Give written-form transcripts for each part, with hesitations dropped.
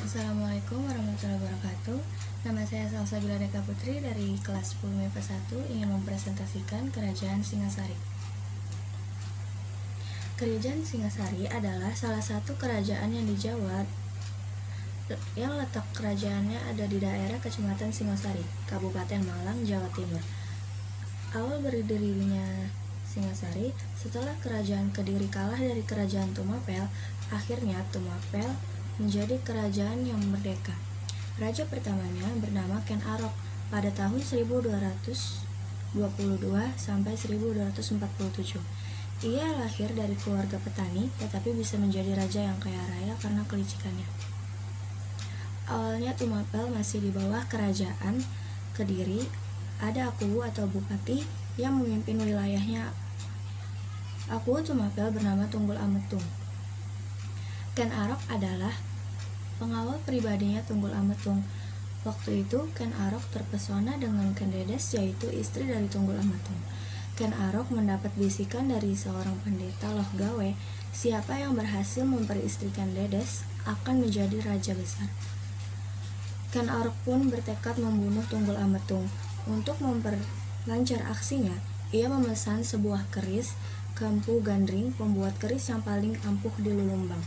Assalamualaikum warahmatullahi wabarakatuh. Nama saya Salsabila Deka Putri dari kelas 10 MIPA 1 ingin mempresentasikan Kerajaan Singasari. Kerajaan Singasari adalah salah satu kerajaan yang di Jawa yang letak kerajaannya ada di daerah Kecamatan Singasari, Kabupaten Malang, Jawa Timur. Awal berdirinya Singasari setelah Kerajaan Kediri kalah dari Kerajaan Tumapel, akhirnya Tumapel menjadi kerajaan yang merdeka. Raja pertamanya bernama Ken Arok pada tahun 1222 sampai 1247. Ia lahir dari keluarga petani tetapi bisa menjadi raja yang kaya raya karena kelicikannya. Awalnya Tumapel masih di bawah Kerajaan Kediri, ada Aku atau bupati yang memimpin wilayahnya. Aku Tumapel bernama Tunggul Ametung. Ken Arok adalah pengawal pribadinya Tunggul Ametung. Waktu itu Ken Arok terpesona dengan Ken Dedes, yaitu istri dari Tunggul Ametung. Ken Arok mendapat bisikan dari seorang pendeta Loh Gawe, siapa yang berhasil memperistrikan Dedes akan menjadi raja besar. Ken Arok pun bertekad membunuh Tunggul Ametung. Untuk memperlancar aksinya, ia memesan sebuah keris ke Empu Gandring, pembuat keris yang paling ampuh di Lulumbang.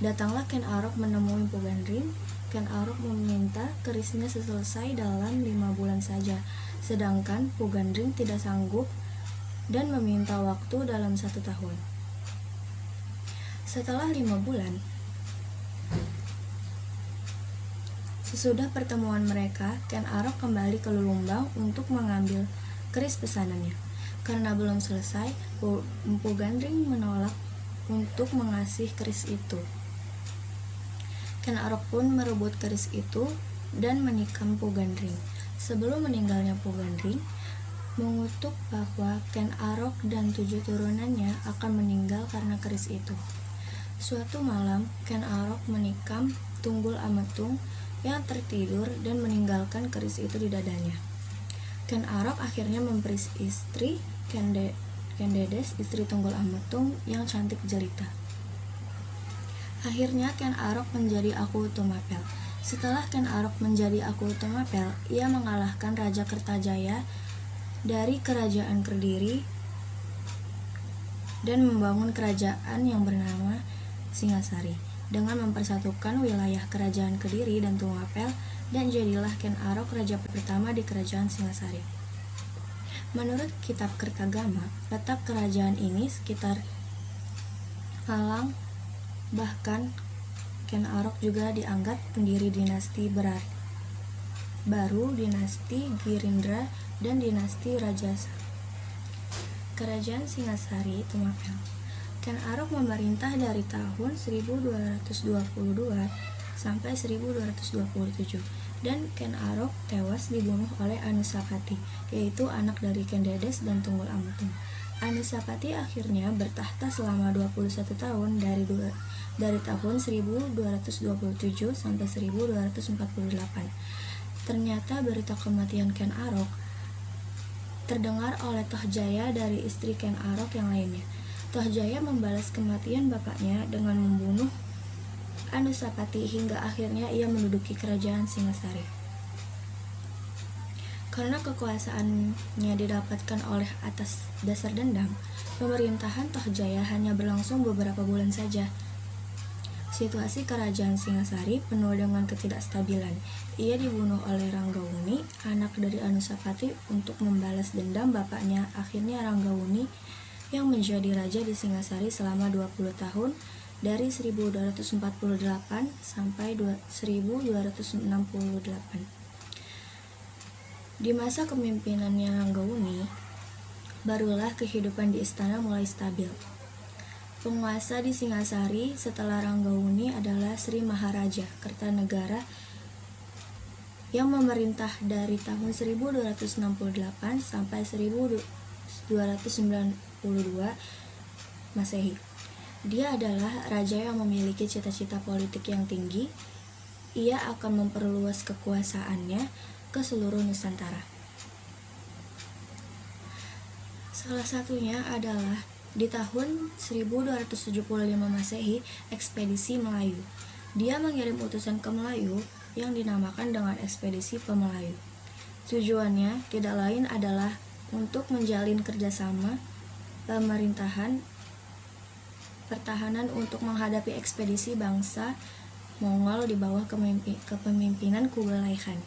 Datanglah Ken Arok menemui Empu Gandring. Ken Arok meminta kerisnya selesai dalam 5 bulan saja, sedangkan Empu Gandring tidak sanggup dan meminta waktu dalam 1 tahun. Setelah 5 bulan, sesudah pertemuan mereka, Ken Arok kembali ke Lulumbang untuk mengambil keris pesanannya. Karena belum selesai, Empu Gandring menolak untuk mengasih keris itu. Ken Arok pun merebut keris itu dan menikam Empu Gandring. Sebelum meninggalnya Empu Gandring, mengutuk bahwa Ken Arok dan 7 turunannya akan meninggal karena keris itu. Suatu malam, Ken Arok menikam Tunggul Ametung yang tertidur dan meninggalkan keris itu di dadanya. Ken Arok akhirnya memberi istri Ken Dedes, istri Tunggul Ametung yang cantik jelita. Akhirnya Ken Arok menjadi Aku Tumapel. Setelah Ken Arok menjadi Aku Tumapel, ia mengalahkan Raja Kertajaya dari Kerajaan Kediri dan membangun kerajaan yang bernama Singasari dengan mempersatukan wilayah Kerajaan Kediri dan Tumapel, dan jadilah Ken Arok raja pertama di Kerajaan Singasari. Menurut Kitab Kertagama, letak kerajaan ini sekitar Malang. Bahkan Ken Arok juga dianggap pendiri dinasti baru, dinasti Girindra dan dinasti Rajasa. Kerajaan Singasari Tumapel. Ken Arok memerintah dari tahun 1222 sampai 1227, dan Ken Arok tewas dibunuh oleh Anusapati, yaitu anak dari Ken Dedes dan Tunggul Ametung. Anusapati akhirnya bertahta selama 21 tahun dari tahun 1227 sampai 1248. Ternyata berita kematian Ken Arok terdengar oleh Tohjaya dari istri Ken Arok yang lainnya. Tohjaya membalas kematian bapaknya dengan membunuh Anusapati hingga akhirnya ia menduduki kerajaan Singasari. Karena kekuasaannya didapatkan oleh atas dasar dendam, pemerintahan Tohjaya hanya berlangsung beberapa bulan saja. Situasi kerajaan Singasari penuh dengan ketidakstabilan. Ia dibunuh oleh Ranggawuni, anak dari Anusapati, untuk membalas dendam bapaknya. Akhirnya Ranggawuni yang menjadi raja di Singasari selama 20 tahun dari 1248 sampai 1268. Di masa kepemimpinannya Ranggawuni, barulah kehidupan di istana mulai stabil. Penguasa di Singasari setelah Ranggawuni adalah Sri Maharaja Kertanegara yang memerintah dari tahun 1268 sampai 1292 Masehi. Dia adalah raja yang memiliki cita-cita politik yang tinggi. Ia akan memperluas kekuasaannya ke seluruh Nusantara. Salah satunya adalah di tahun 1275 Masehi, ekspedisi Melayu. Dia mengirim utusan ke Melayu yang dinamakan dengan ekspedisi Pemelayu. Tujuannya tidak lain adalah untuk menjalin kerjasama pertahanan untuk menghadapi ekspedisi bangsa Mongol di bawah kepemimpinan Kubilai Khan.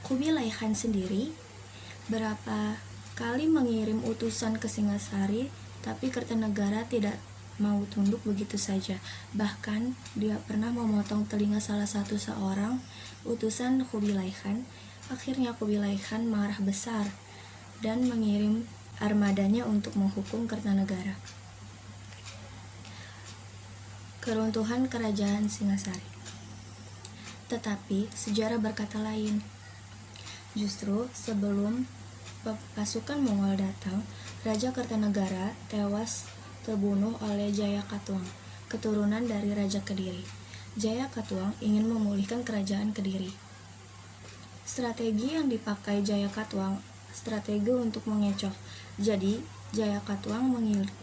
Kubilai Khan sendiri berapa kali mengirim utusan ke Singasari, tapi Kertanegara tidak mau tunduk begitu saja. Bahkan dia pernah memotong telinga salah satu seorang utusan Kubilai Khan. Akhirnya Kubilai Khan marah besar dan mengirim armadanya untuk menghukum Kertanegara. Keruntuhan Kerajaan Singasari. Tetapi sejarah berkata lain. Justru sebelum pasukan Mongol datang, Raja Kertanegara tewas terbunuh oleh Jayakatwang, keturunan dari Raja Kediri. Jayakatwang ingin memulihkan kerajaan Kediri. Strategi yang dipakai Jayakatwang strategi untuk mengecoh. Jadi, Jayakatwang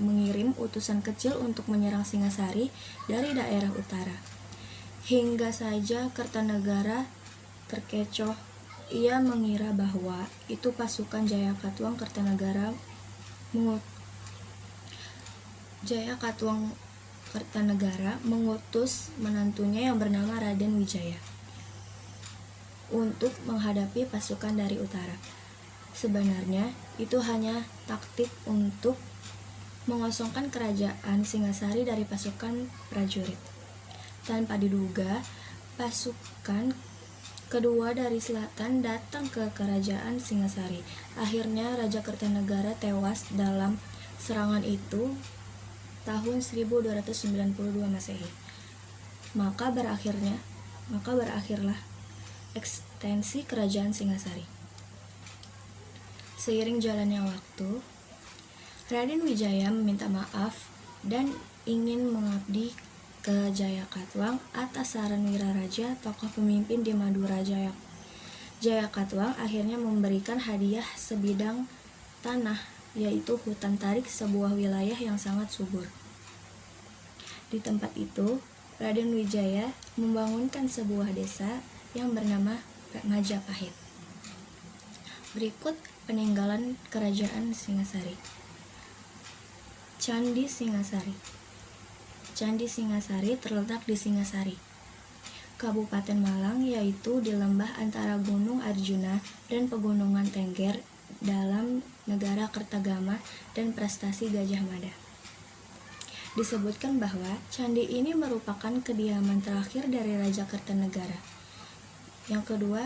mengirim utusan kecil untuk menyerang Singasari dari daerah utara. Hingga saja Kertanegara terkecoh. Ia mengira bahwa itu pasukan Jayakatwang. Kertanegara mengutus menantunya yang bernama Raden Wijaya untuk menghadapi pasukan dari utara. Sebenarnya itu hanya taktik untuk mengosongkan kerajaan Singasari dari pasukan prajurit. Tanpa diduga, pasukan kedua dari selatan datang ke kerajaan Singasari. Akhirnya Raja Kertanegara tewas dalam serangan itu tahun 1292 Masehi. Maka berakhirlah ekstensi kerajaan Singasari. Seiring jalannya waktu, Raden Wijaya meminta maaf dan ingin mengabdi ke Jayakatwang atas saran Wiraraja, tokoh pemimpin di Madura. Jayakatwang akhirnya memberikan hadiah sebidang tanah, yaitu hutan tarik, sebuah wilayah yang sangat subur. Di tempat itu, Raden Wijaya membangunkan sebuah desa yang bernama Majapahit. Berikut peninggalan kerajaan Singasari. Candi Singasari. Candi Singasari terletak di Singasari, Kabupaten Malang, yaitu di lembah antara Gunung Arjuna dan Pegunungan Tengger dalam negara Kertagama dan Prestasi Gajah Mada. Disebutkan bahwa candi ini merupakan kediaman terakhir dari Raja Kertanegara. Yang kedua,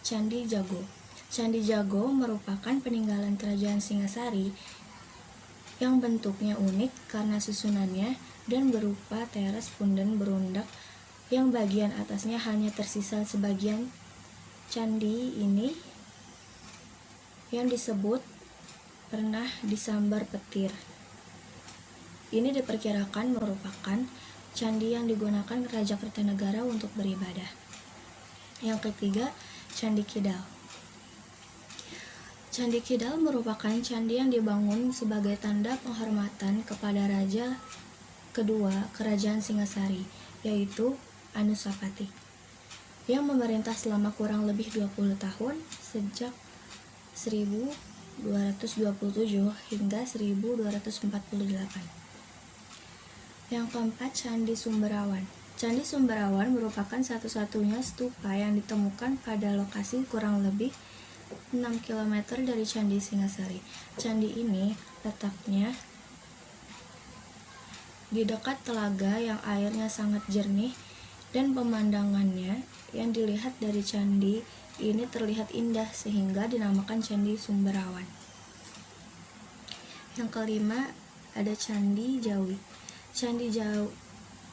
Candi Jago. Candi Jago merupakan peninggalan kerajaan Singasari yang bentuknya unik karena susunannya dan berupa teras punden berundak yang bagian atasnya hanya tersisa sebagian. Candi ini yang disebut pernah disambar petir. Ini diperkirakan merupakan candi yang digunakan Raja Kertanegara untuk beribadah. Yang ketiga, Candi Kidal. Candi Kidal merupakan candi yang dibangun sebagai tanda penghormatan kepada Raja kedua Kerajaan Singasari, yaitu Anusapati, yang memerintah selama kurang lebih 20 tahun sejak 1227 hingga 1248. Yang keempat, Candi Sumberawan. Candi Sumberawan merupakan satu-satunya stupa yang ditemukan pada lokasi kurang lebih 6 km dari Candi Singasari. Candi ini letaknya di dekat telaga yang airnya sangat jernih dan pemandangannya yang dilihat dari candi ini terlihat indah sehingga dinamakan Candi Sumberawan. Yang kelima, ada Candi Jawi.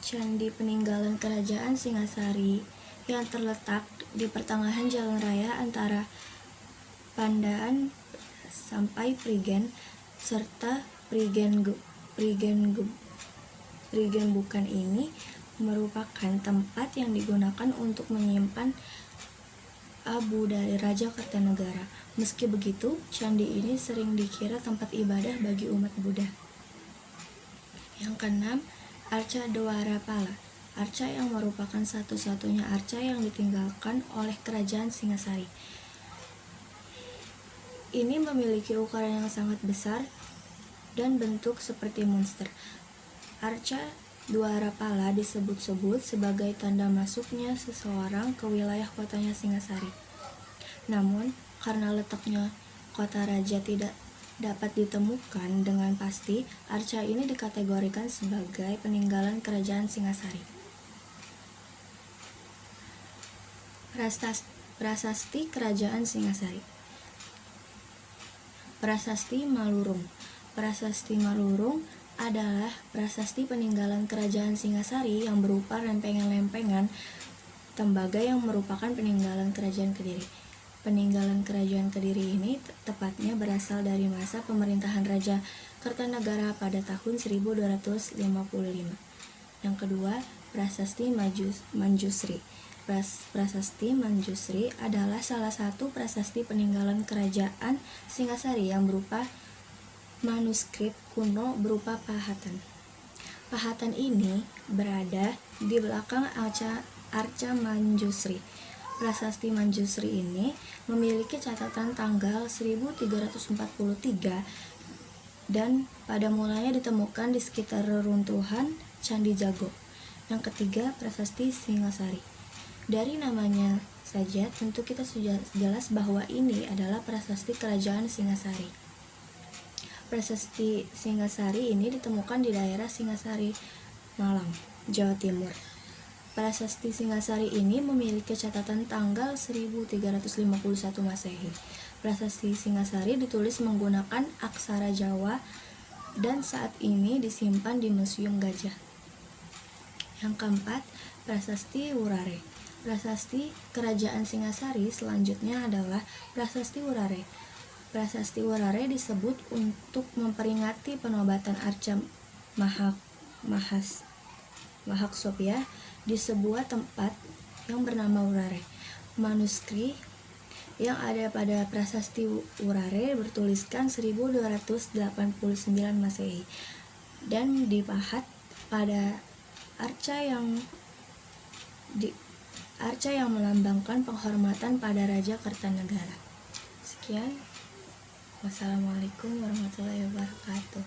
Candi peninggalan kerajaan Singasari yang terletak di pertengahan jalan raya antara Pandaan sampai Prigen serta Prigen bukan ini merupakan tempat yang digunakan untuk menyimpan abu dari Raja Kertanegara. Meski begitu, candi ini sering dikira tempat ibadah bagi umat Buddha. Yang keenam, Arca Dwarapala. Arca yang merupakan satu-satunya arca yang ditinggalkan oleh kerajaan Singasari. Ini memiliki ukuran yang sangat besar dan bentuk seperti monster. Arca Dwara Pala disebut-sebut sebagai tanda masuknya seseorang ke wilayah kotanya Singasari. Namun, karena letaknya kota raja tidak dapat ditemukan dengan pasti, arca ini dikategorikan sebagai peninggalan kerajaan Singasari. Prasasti Kerajaan Singasari. Prasasti Malurung. Prasasti Malurung adalah prasasti peninggalan kerajaan Singasari yang berupa lempengan-lempengan tembaga yang merupakan peninggalan kerajaan Kediri. Peninggalan kerajaan Kediri ini tepatnya berasal dari masa pemerintahan Raja Kertanegara pada tahun 1255. Yang kedua, Prasasti Manjusri. Prasasti Manjusri adalah salah satu prasasti peninggalan kerajaan Singasari yang berupa manuskrip kuno berupa pahatan. Pahatan ini berada di belakang arca Manjusri. Prasasti Manjusri ini memiliki catatan tanggal 1343 dan pada mulanya ditemukan di sekitar reruntuhan Candi Jago. Yang ketiga, Prasasti Singasari. Dari namanya saja tentu kita sudah jelas bahwa ini adalah prasasti kerajaan Singasari. Prasasti Singasari ini ditemukan di daerah Singasari, Malang, Jawa Timur. Prasasti Singasari ini memiliki catatan tanggal 1351 Masehi. Prasasti Singasari ditulis menggunakan aksara Jawa dan saat ini disimpan di Museum Gajah. Yang keempat, Prasasti Wurare. Prasasti Kerajaan Singasari selanjutnya adalah Prasasti Wurare. Prasasti Wurare disebut untuk memperingati penobatan arca Mahaksopya di sebuah tempat yang bernama Wurare. Manuskrip yang ada pada Prasasti Wurare bertuliskan 1289 Masehi dan dipahat pada arca yang melambangkan penghormatan pada Raja Kertanegara. Sekian, wassalamualaikum warahmatullahi wabarakatuh.